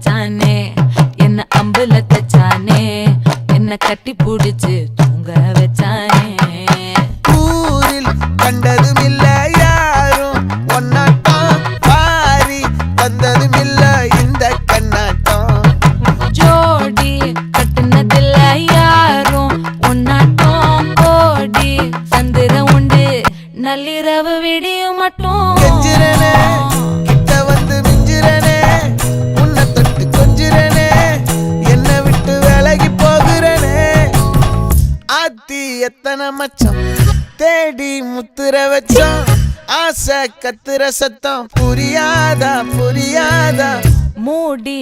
வச்சானே என்ன அம்புல தச்சானே என்ன கட்டி புடிச்சு தூங்க வச்சானே ஊரில் கண்டதும் இல்ல யாரும் ஒன்னாட்டம் பாரி வந்ததும் இல்ல இந்த கண்ணாட்டம் ஜோடி கட்டுனதில்ல யாரும் ஒன்னாட்டம் கோடி சந்திர உண்டு நள்ளிரவு விடியும் மட்டும் கெஞ்சிரனே கிட்ட வந்து மிஞ்சிரனே உன்னை தொட்டு கொஞ்சிரனே என்ன விட்டு விலகி போகிறனே ஆத்தி எத்தனை மச்சம் தேடி முத்துற வச்சோம் ஆசை கத்துற சத்தம் புரியாதா புரியாதா மூடி